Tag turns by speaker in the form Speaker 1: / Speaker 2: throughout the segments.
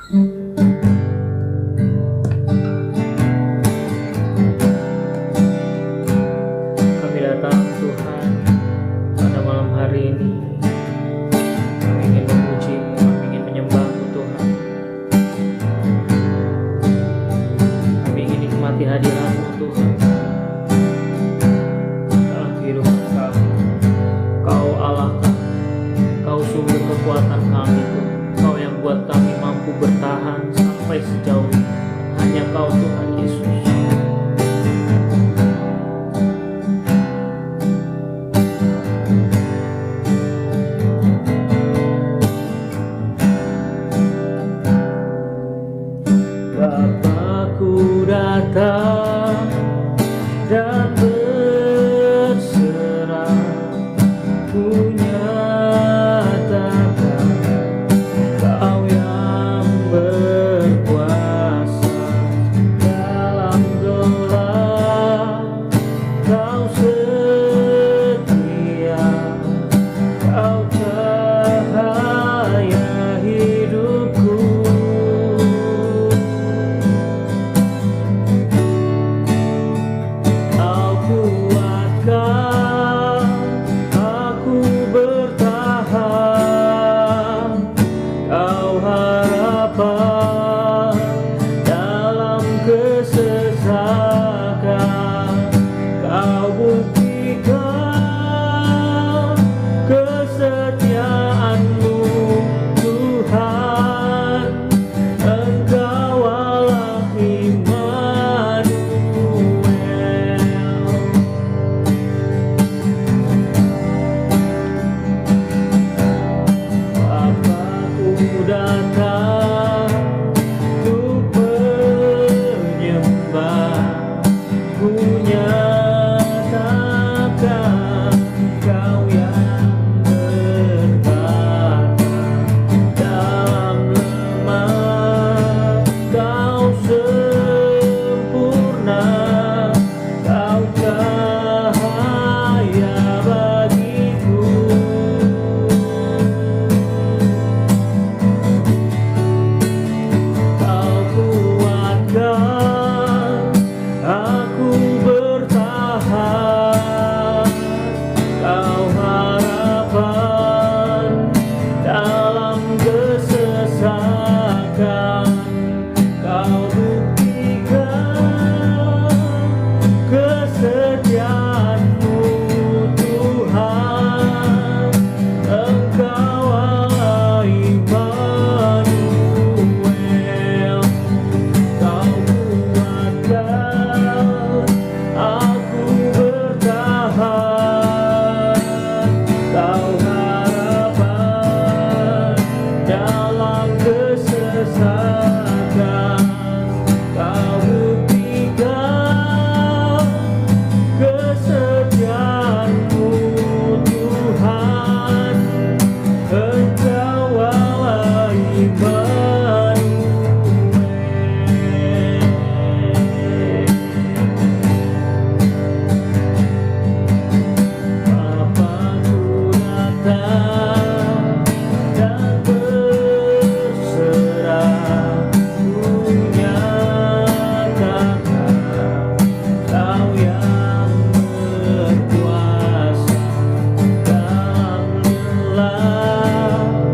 Speaker 1: Kami datang Tuhan pada malam hari ini. Kami ingin memuji-Mu, kami ingin menyembah-Mu Tuhan. Kami ingin nikmati hadirat-Mu Tuhan dalam kehidupan kami. Kau Allah kami, Kau sumber kekuatan kami Tuhan. Kau yang buat kami mampu bertahan sampai sejauh ini. Hanya Kau Tuhan Yesus. Bapakku datang dan berserah, ku nyatakan Kau yang berkuasa dalam gelap. Kau setia, Kau cahaya hidupku. Kau kuatkan aku bertahan, Kau harapan dalam kesesakan. Kau buktikan kesetiaan-Mu Tuhan. Engkau Allah Immanuel. Bapakku datang untuk menyembah, ku nyatakan Kau yang berkata dalam lemah. Kau sempurna, Kau cahaya bagiku. Kau kuatkan aku bertahan, Kau harapan dalam kesesakan. Kau buktikan kesetiaan-Mu Tuhan. Engkau Allah Immanuel. Kau kuatkan aku bertahan, Kau harapan dalam kesesakan. Kau buktikan kesetiaan-Mu Tuhan. Engkau Allah Immanuel. Bapakku datang dan berserah, ku nyatakan Kau yang berkuasa dalam gelap.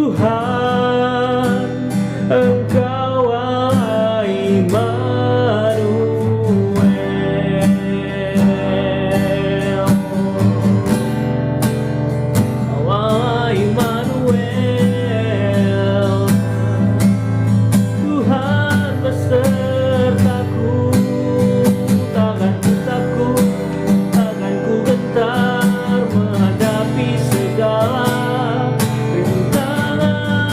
Speaker 1: Tuhan, Engkau Allah Immanuel. Allah Immanuel. Tuhan besertaku, takkan ku takut, takkan ku gentar menghadapi segala rintangan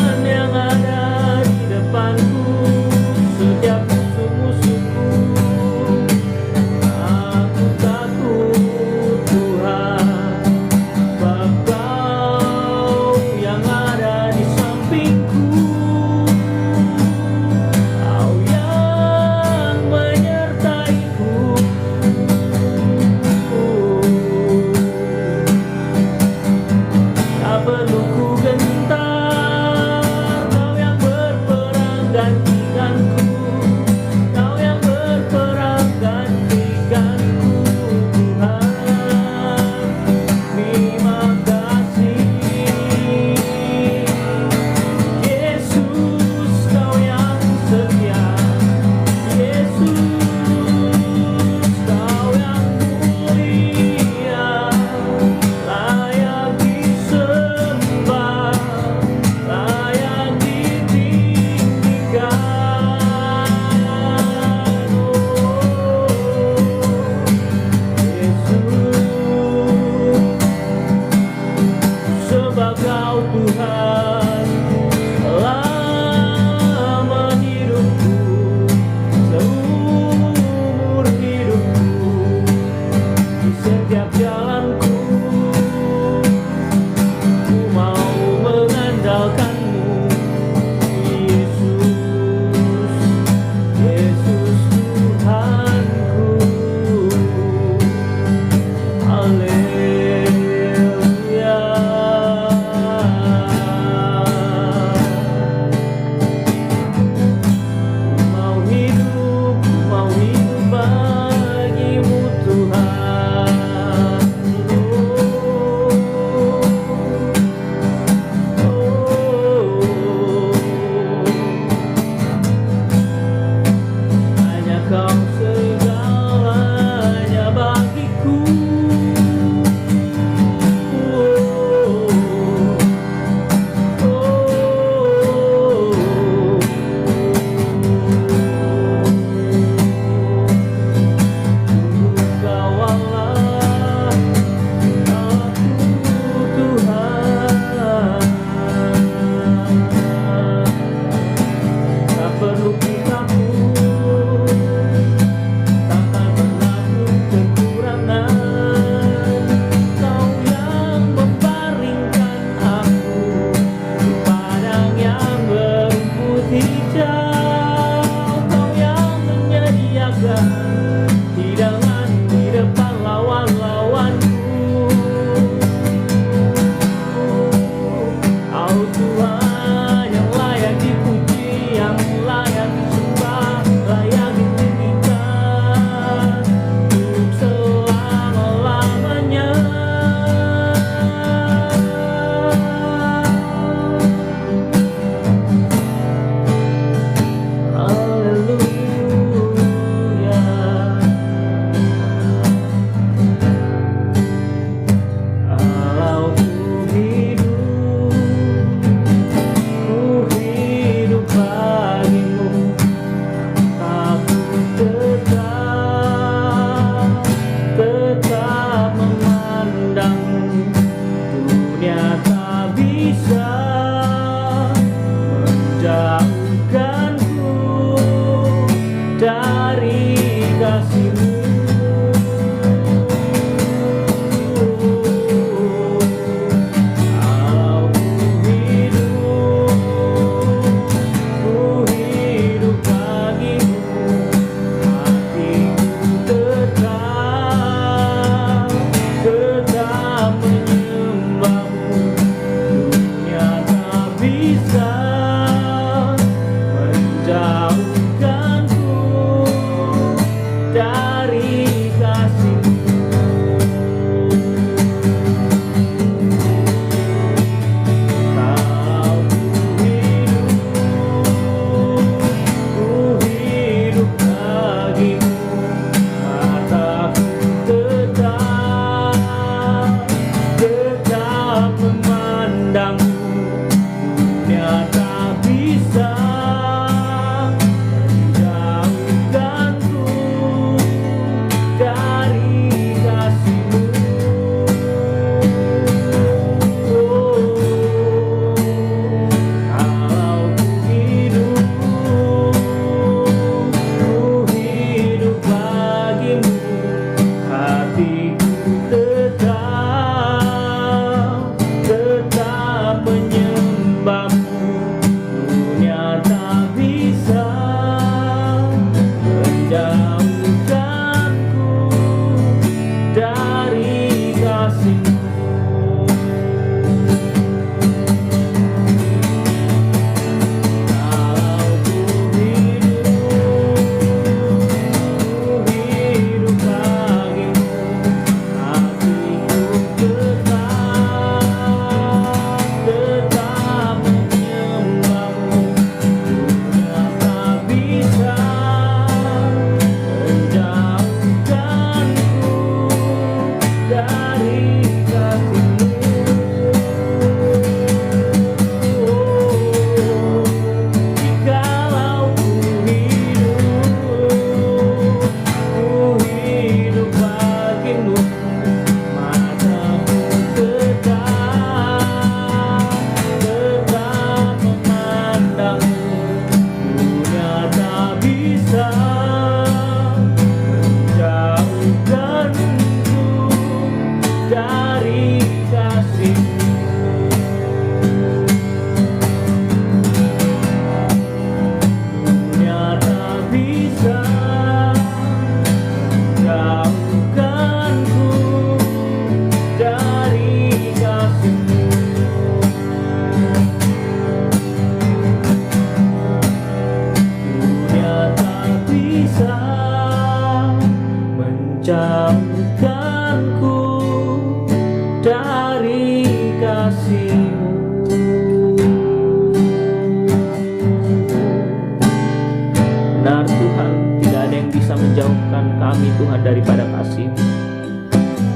Speaker 1: daripada kasih-Mu.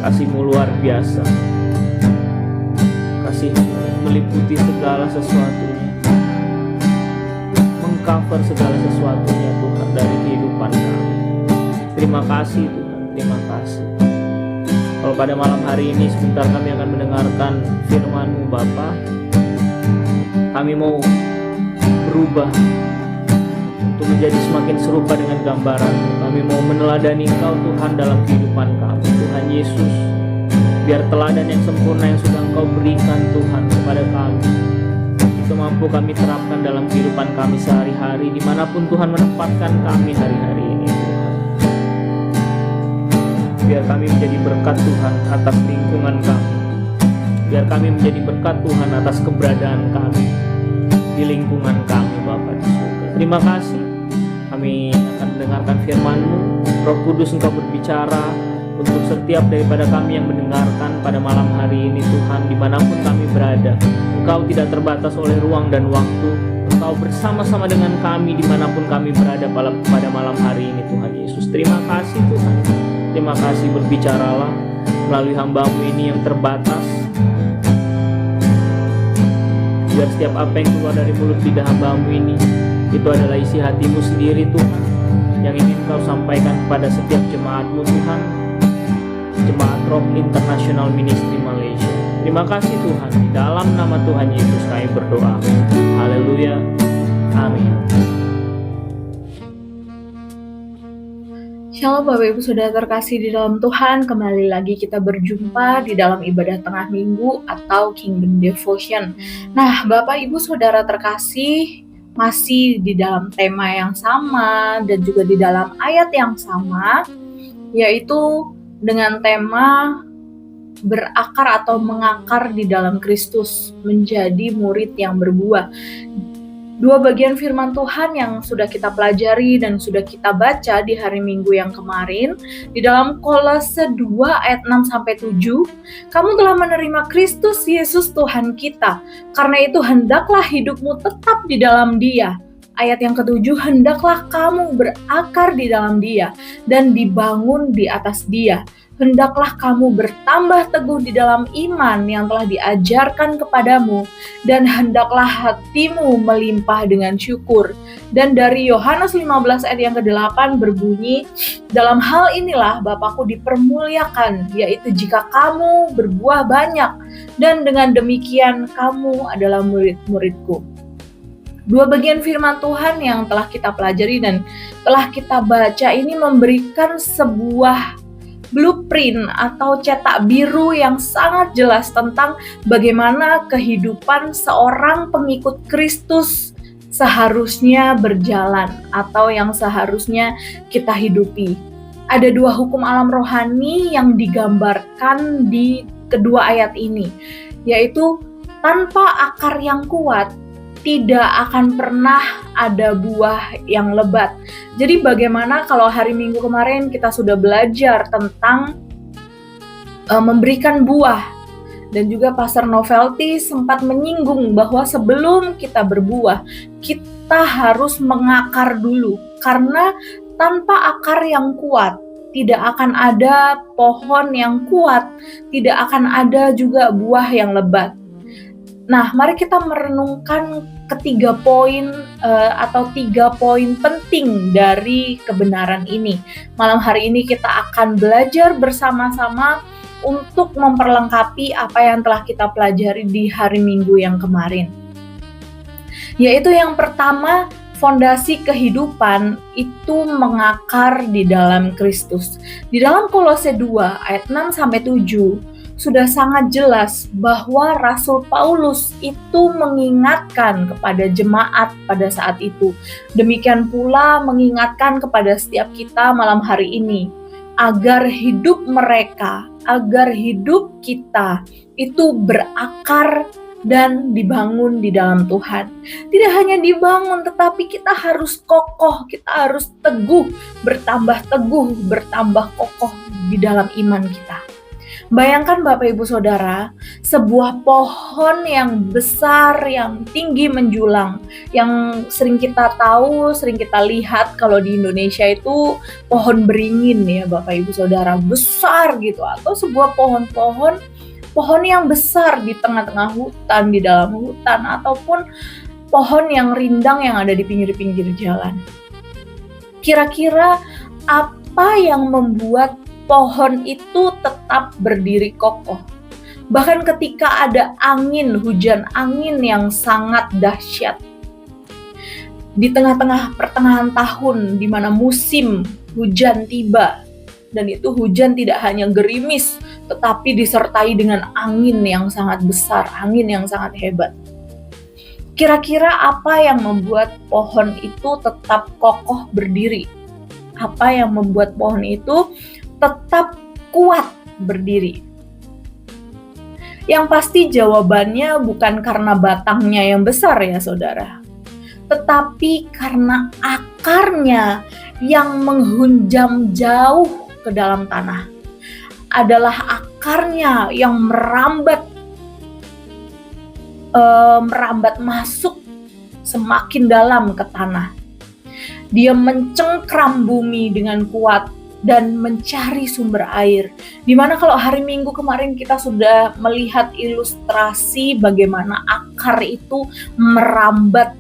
Speaker 1: Kasih-Mu luar biasa. Kasih-Mu meliputi segala sesuatunya, mengcover segala sesuatunya Tuhan dari kehidupan kami. Terima kasih Tuhan, terima kasih. Kalau pada malam hari ini sebentar kami akan mendengarkan firman-Mu Bapa, kami mau berubah untuk menjadi semakin serupa dengan gambaran-Mu. Kami mau meneladani Engkau Tuhan dalam kehidupan kami. Tuhan Yesus, biar teladan yang sempurna yang sudah Engkau berikan Tuhan kepada kami, itu mampu kami terapkan dalam kehidupan kami sehari-hari, dimanapun Tuhan menempatkan kami hari-hari ini Tuhan. Biar kami menjadi berkat Tuhan atas lingkungan kami. Biar kami menjadi berkat Tuhan atas keberadaan kami di lingkungan kami Bapa di surga. Terima kasih. Kami akan mendengarkan firman-Mu. Roh Kudus, Engkau berbicara untuk setiap daripada kami yang mendengarkan pada malam hari ini Tuhan, dimanapun kami berada. Engkau tidak terbatas oleh ruang dan waktu. Engkau bersama-sama dengan kami dimanapun kami berada pada malam hari ini Tuhan Yesus. Terima kasih Tuhan. Terima kasih, berbicaralah melalui hamba-Mu ini yang terbatas. Biar setiap apa yang keluar dari mulut lidah hamba-Mu ini, itu adalah isi hati-Mu sendiri Tuhan, yang ingin Kau sampaikan kepada setiap jemaat-Mu Tuhan, Jemaat Roh International Ministry Malaysia. Terima kasih Tuhan, di dalam nama Tuhan Yesus kami berdoa. Haleluya, amin.
Speaker 2: Shalom Bapak Ibu Saudara terkasih di dalam Tuhan, kembali lagi kita berjumpa di dalam ibadah tengah minggu atau Kingdom Devotion. Nah Bapak Ibu Saudara terkasih, masih di dalam tema yang sama dan juga di dalam ayat yang sama, yaitu dengan tema berakar atau mengakar di dalam Kristus, menjadi murid yang berbuah. Dua bagian firman Tuhan yang sudah kita pelajari dan sudah kita baca di hari Minggu yang kemarin, di dalam Kolose 2 ayat 6-7, kamu telah menerima Kristus Yesus Tuhan kita, karena itu hendaklah hidupmu tetap di dalam Dia. Ayat yang ketujuh, hendaklah kamu berakar di dalam Dia dan dibangun di atas Dia. Hendaklah kamu bertambah teguh di dalam iman yang telah diajarkan kepadamu, dan hendaklah hatimu melimpah dengan syukur. Dan dari Yohanes 15 ayat yang ke-8 berbunyi, dalam hal inilah Bapakku dipermuliakan, yaitu jika kamu berbuah banyak, dan dengan demikian kamu adalah murid-muridku. Dua bagian firman Tuhan yang telah kita pelajari dan telah kita baca ini memberikan sebuah blueprint atau cetak biru yang sangat jelas tentang bagaimana kehidupan seorang pengikut Kristus seharusnya berjalan atau yang seharusnya kita hidupi. Ada dua hukum alam rohani yang digambarkan di kedua ayat ini, yaitu tanpa akar yang kuat tidak akan pernah ada buah yang lebat. Jadi bagaimana kalau hari Minggu kemarin kita sudah belajar tentang memberikan buah, dan juga Pastor Novelty sempat menyinggung bahwa sebelum kita berbuah, kita harus mengakar dulu, karena tanpa akar yang kuat tidak akan ada pohon yang kuat, tidak akan ada juga buah yang lebat. Nah, mari kita merenungkan ketiga poin atau 3 poin penting dari kebenaran ini. Malam hari ini kita akan belajar bersama-sama untuk memperlengkapi apa yang telah kita pelajari di hari Minggu yang kemarin. Yaitu yang pertama, fondasi kehidupan itu mengakar di dalam Kristus. Di dalam Kolose 2 ayat 6-7 sudah sangat jelas bahwa Rasul Paulus itu mengingatkan kepada jemaat pada saat itu. Demikian pula mengingatkan kepada setiap kita malam hari ini, agar hidup mereka, agar hidup kita itu berakar dan dibangun di dalam Tuhan. Tidak hanya dibangun, tetapi kita harus kokoh, kita harus teguh, bertambah kokoh di dalam iman kita. Bayangkan Bapak Ibu Saudara, sebuah pohon yang besar, yang tinggi menjulang, yang sering kita tahu, sering kita lihat kalau di Indonesia itu pohon beringin ya Bapak Ibu Saudara, besar gitu, atau sebuah pohon yang besar di tengah-tengah hutan, di dalam hutan, ataupun pohon yang rindang yang ada di pinggir-pinggir jalan. Kira-kira apa yang membuat pohon itu tetap berdiri kokoh? Bahkan ketika ada hujan angin yang sangat dahsyat. Di tengah-tengah pertengahan tahun di mana musim hujan tiba, dan itu hujan tidak hanya gerimis, tetapi disertai dengan angin yang sangat besar, angin yang sangat hebat. Kira-kira apa yang membuat pohon itu tetap kokoh berdiri? Apa yang membuat pohon itu tetap kuat berdiri? Yang pasti jawabannya bukan karena batangnya yang besar ya saudara, tetapi karena akarnya yang menghunjam jauh ke dalam tanah. Adalah akarnya yang merambat masuk semakin dalam ke tanah. Dia mencengkram bumi dengan kuat dan mencari sumber air. Dimana kalau hari Minggu kemarin kita sudah melihat ilustrasi bagaimana akar itu merambat,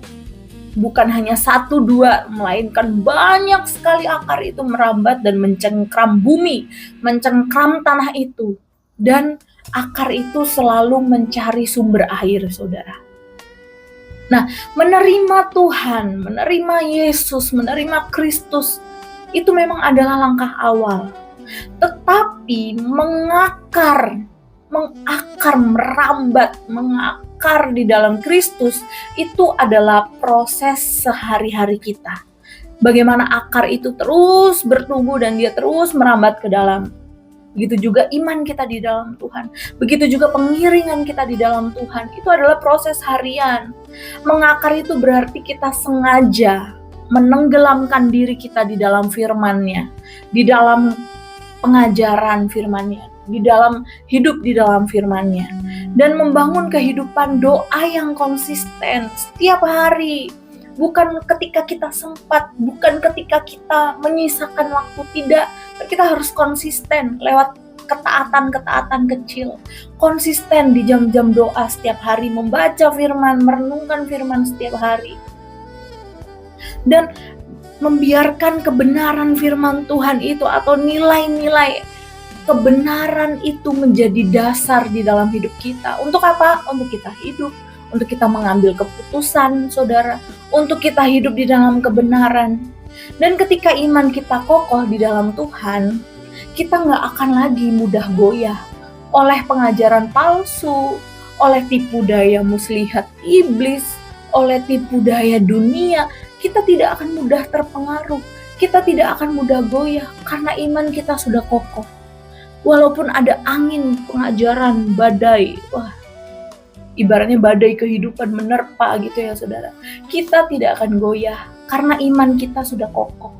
Speaker 2: bukan hanya 1-2, melainkan banyak sekali akar itu merambat dan mencengkram bumi, mencengkram tanah itu. Dan akar itu selalu mencari sumber air, saudara. Nah, menerima Tuhan, menerima Yesus, menerima Kristus, itu memang adalah langkah awal. Tetapi mengakar, merambat, mengakar di dalam Kristus, itu adalah proses sehari-hari kita. Bagaimana akar itu terus bertumbuh dan dia terus merambat ke dalam. Begitu juga iman kita di dalam Tuhan. Begitu juga pengiringan kita di dalam Tuhan. Itu adalah proses harian. Mengakar itu berarti kita sengaja menenggelamkan diri kita di dalam firman-Nya, di dalam pengajaran firman-Nya, di dalam hidup di dalam firman-Nya, dan membangun kehidupan doa yang konsisten setiap hari. Bukan ketika kita sempat, bukan ketika kita menyisakan waktu, tidak. Kita harus konsisten lewat ketaatan-ketaatan kecil. Konsisten di jam-jam doa setiap hari, membaca firman, merenungkan firman setiap hari. Dan membiarkan kebenaran firman Tuhan itu atau nilai-nilai kebenaran itu menjadi dasar di dalam hidup kita. Untuk apa? Untuk kita hidup, untuk kita mengambil keputusan, saudara, untuk kita hidup di dalam kebenaran. Dan ketika iman kita kokoh di dalam Tuhan, kita gak akan lagi mudah goyah oleh pengajaran palsu, oleh tipu daya muslihat iblis, oleh tipu daya dunia. Kita tidak akan mudah terpengaruh, kita tidak akan mudah goyah karena iman kita sudah kokoh. Walaupun ada angin, pengajaran, badai, ibaratnya badai kehidupan menerpa gitu ya saudara, kita tidak akan goyah karena iman kita sudah kokoh.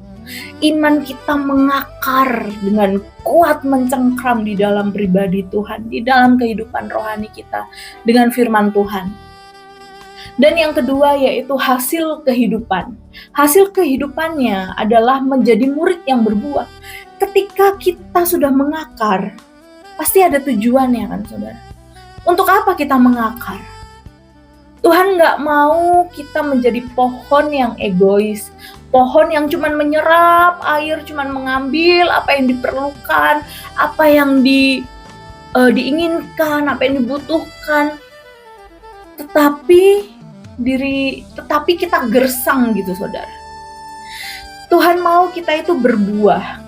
Speaker 2: Iman kita mengakar dengan kuat, mencengkram di dalam pribadi Tuhan, di dalam kehidupan rohani kita dengan firman Tuhan. Dan yang kedua yaitu hasil kehidupan. Hasil kehidupannya adalah menjadi murid yang berbuah. Ketika kita sudah mengakar, pasti ada tujuannya kan saudara. Untuk apa kita mengakar? Tuhan gak mau kita menjadi pohon yang egois, pohon yang cuman menyerap air, cuman mengambil apa yang diperlukan, apa yang diinginkan, apa yang dibutuhkan, tetapi kita gersang gitu saudara. Tuhan mau kita itu berbuah,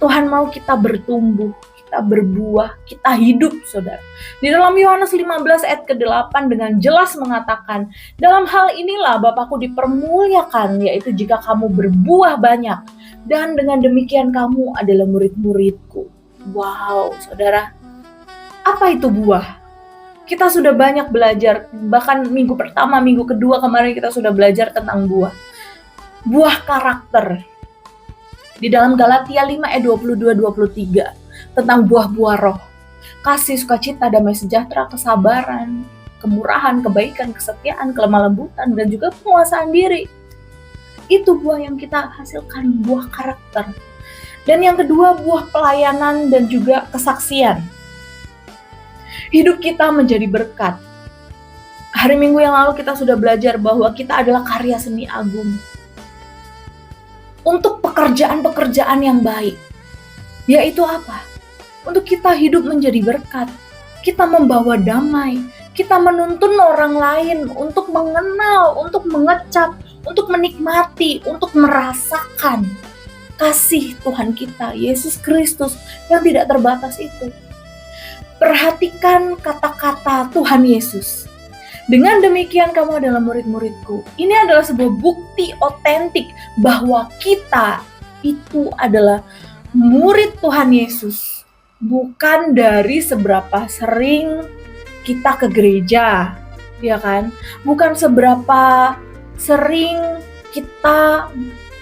Speaker 2: Tuhan mau kita bertumbuh, kita berbuah, kita hidup saudara. Di dalam Yohanes 15 ayat ke-8 dengan jelas mengatakan, dalam hal inilah Bapakku dipermuliakan, yaitu jika kamu berbuah banyak, dan dengan demikian kamu adalah murid-muridku. Wow saudara, apa itu buah? Kita sudah banyak belajar, bahkan minggu pertama, minggu kedua kemarin kita sudah belajar tentang buah. Buah karakter. Di dalam Galatia 5 ayat 22-23. tentang buah-buah roh. Kasih, sukacita, damai sejahtera, kesabaran, kemurahan, kebaikan, kesetiaan, kelemah lembutan, dan juga penguasaan diri. Itu buah yang kita hasilkan, buah karakter. Dan yang kedua, buah pelayanan dan juga kesaksian. Hidup kita menjadi berkat. Hari Minggu yang lalu kita sudah belajar bahwa kita adalah karya seni agung. Untuk pekerjaan-pekerjaan yang baik. Yaitu apa? Untuk kita hidup menjadi berkat. Kita membawa damai. Kita menuntun orang lain untuk mengenal, untuk mengecap, untuk menikmati, untuk merasakan kasih Tuhan kita, Yesus Kristus yang tidak terbatas itu. Perhatikan kata-kata Tuhan Yesus. Dengan demikian kamu adalah murid-muridku. Ini adalah sebuah bukti otentik bahwa kita itu adalah murid Tuhan Yesus. Bukan dari seberapa sering kita ke gereja, ya kan? Bukan seberapa sering kita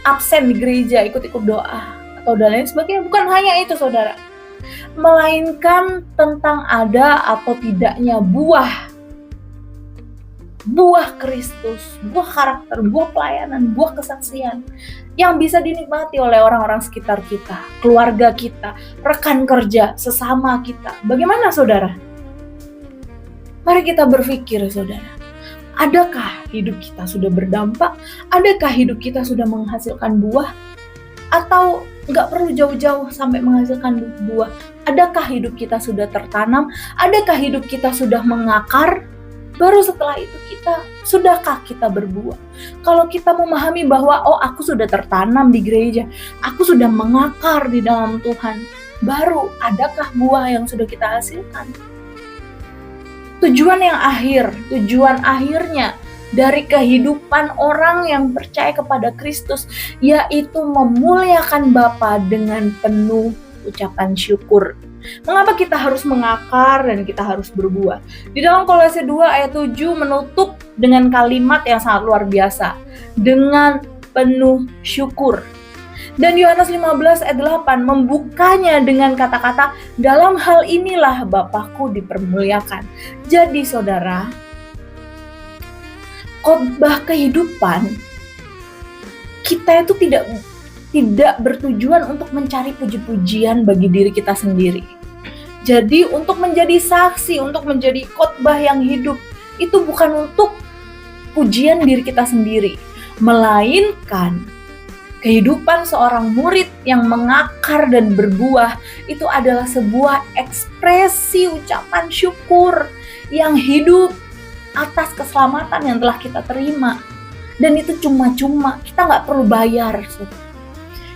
Speaker 2: absen di gereja, ikut-ikut doa atau dan lain sebagainya. Bukan hanya itu, saudara. Melainkan tentang ada atau tidaknya buah Kristus, buah karakter, buah pelayanan, buah kesaksian yang bisa dinikmati oleh orang-orang sekitar kita, keluarga kita, rekan kerja, sesama kita. Bagaimana, saudara? Mari kita berpikir, saudara. Adakah hidup kita sudah berdampak? Adakah hidup kita sudah menghasilkan buah? Atau nggak perlu jauh-jauh sampai menghasilkan buah? Adakah hidup kita sudah tertanam? Adakah hidup kita sudah mengakar? Baru setelah itu sudahkah kita berbuah? Kalau kita memahami bahwa aku sudah tertanam di gereja, aku sudah mengakar di dalam Tuhan, baru adakah buah yang sudah kita hasilkan? Tujuan akhirnya dari kehidupan orang yang percaya kepada Kristus, yaitu memuliakan Bapa dengan penuh ucapan syukur. Mengapa kita harus mengakar dan kita harus berbuah? Di dalam Kolose 2 ayat 7 menutup dengan kalimat yang sangat luar biasa. Dengan penuh syukur. Dan Yohanes 15 ayat 8 membukanya dengan kata-kata, dalam hal inilah Bapakku dipermuliakan. Jadi saudara, khotbah kehidupan kita itu tidak bertujuan untuk mencari puji-pujian bagi diri kita sendiri. Jadi untuk menjadi saksi, untuk menjadi khotbah yang hidup, itu bukan untuk pujian diri kita sendiri, melainkan kehidupan seorang murid yang mengakar dan berbuah itu adalah sebuah ekspresi ucapan syukur yang hidup atas keselamatan yang telah kita terima. Dan itu cuma-cuma, kita nggak perlu bayar.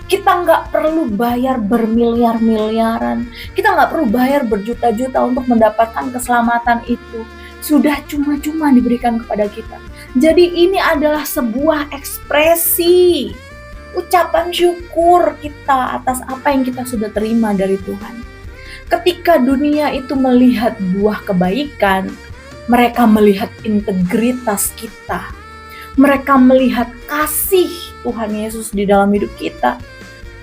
Speaker 2: Kita nggak perlu bayar bermiliar-miliaran. Kita nggak perlu bayar berjuta-juta untuk mendapatkan keselamatan itu. Sudah cuma-cuma diberikan kepada kita. Jadi ini adalah sebuah ekspresi ucapan syukur kita atas apa yang kita sudah terima dari Tuhan. Ketika dunia itu melihat buah kebaikan, mereka melihat integritas kita. Mereka melihat kasih Tuhan Yesus di dalam hidup kita.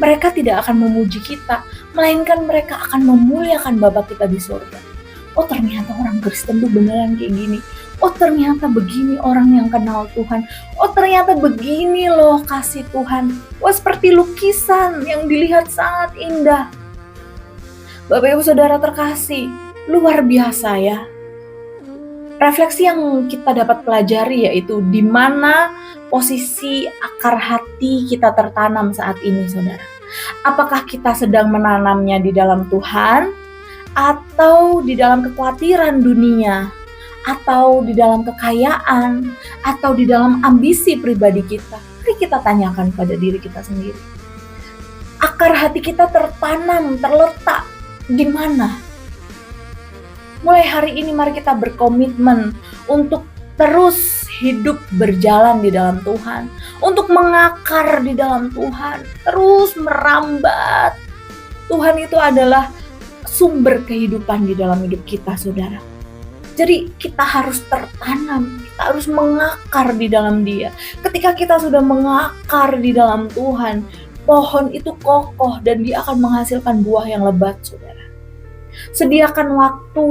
Speaker 2: Mereka tidak akan memuji kita, melainkan mereka akan memuliakan Bapa kita di surga. Oh, ternyata orang Kristen tuh beneran kayak gini. Oh, ternyata begini orang yang kenal Tuhan. Oh, ternyata begini loh kasih Tuhan. Wah, seperti lukisan yang dilihat sangat indah. Bapak Ibu Saudara terkasih, luar biasa ya. Refleksi yang kita dapat pelajari yaitu di mana posisi akar hati kita tertanam saat ini, saudara. Apakah kita sedang menanamnya di dalam Tuhan, atau di dalam kekhawatiran dunia, atau di dalam kekayaan, atau di dalam ambisi pribadi kita? Mari kita tanyakan pada diri kita sendiri. Akar hati kita tertanam, terletak di mana? Mulai hari ini mari kita berkomitmen untuk terus hidup berjalan di dalam Tuhan, untuk mengakar di dalam Tuhan, terus merambat. Tuhan itu adalah sumber kehidupan di dalam hidup kita, saudara. Jadi kita harus tertanam, kita harus mengakar di dalam Dia. Ketika kita sudah mengakar di dalam Tuhan, pohon itu kokoh dan dia akan menghasilkan buah yang lebat, saudara. Sediakan waktu,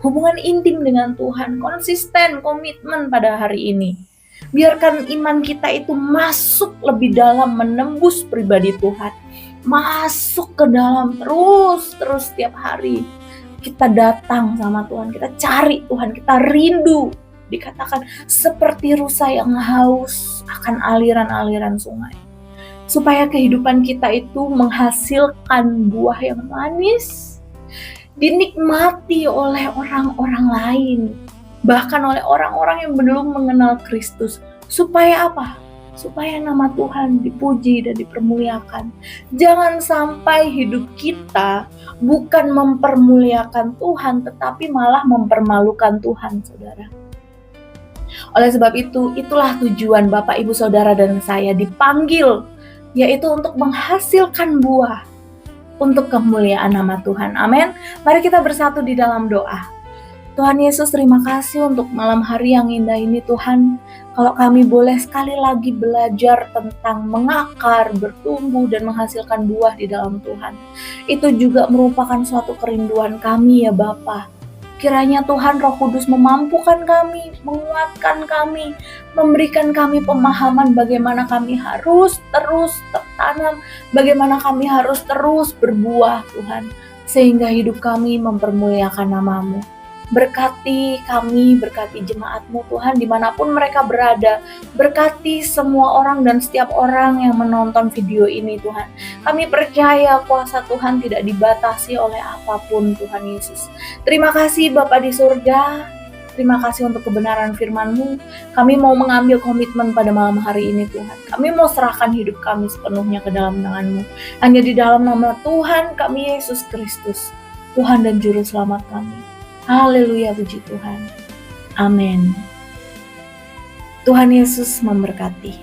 Speaker 2: hubungan intim dengan Tuhan, konsisten, komitmen pada hari ini. Biarkan iman kita itu masuk lebih dalam, menembus pribadi Tuhan. Masuk ke dalam terus setiap hari. Kita datang sama Tuhan, kita cari Tuhan, kita rindu. Dikatakan seperti rusa yang haus akan aliran-aliran sungai. Supaya kehidupan kita itu menghasilkan buah yang manis, dinikmati oleh orang-orang lain, bahkan oleh orang-orang yang belum mengenal Kristus. Supaya apa? Supaya nama Tuhan dipuji dan dipermuliakan. Jangan sampai hidup kita bukan mempermuliakan Tuhan, tetapi malah mempermalukan Tuhan, saudara. Oleh sebab itu, itulah tujuan Bapak, Ibu, Saudara, dan saya dipanggil, yaitu untuk menghasilkan buah untuk kemuliaan nama Tuhan. Amin. Mari kita bersatu di dalam doa. Tuhan Yesus, terima kasih untuk malam hari yang indah ini Tuhan. Kalau kami boleh sekali lagi belajar tentang mengakar, bertumbuh, dan menghasilkan buah di dalam Tuhan. Itu juga merupakan suatu kerinduan kami ya Bapa. Kiranya Tuhan Roh Kudus memampukan kami, menguatkan kami, memberikan kami pemahaman bagaimana kami harus terus tertanam, bagaimana kami harus terus berbuah Tuhan, sehingga hidup kami mempermuliakan nama-Mu. Berkati kami, berkati jemaat-Mu Tuhan dimanapun mereka berada. Berkati semua orang dan setiap orang yang menonton video ini Tuhan. Kami percaya kuasa Tuhan tidak dibatasi oleh apapun Tuhan Yesus. Terima kasih Bapa di surga. Terima kasih untuk kebenaran firman-Mu. Kami mau mengambil komitmen pada malam hari ini Tuhan. Kami mau serahkan hidup kami sepenuhnya ke dalam tangan-Mu. Hanya di dalam nama Tuhan kami Yesus Kristus, Tuhan dan Juru Selamat kami. Haleluya, puji Tuhan. Amin. Tuhan Yesus memberkati.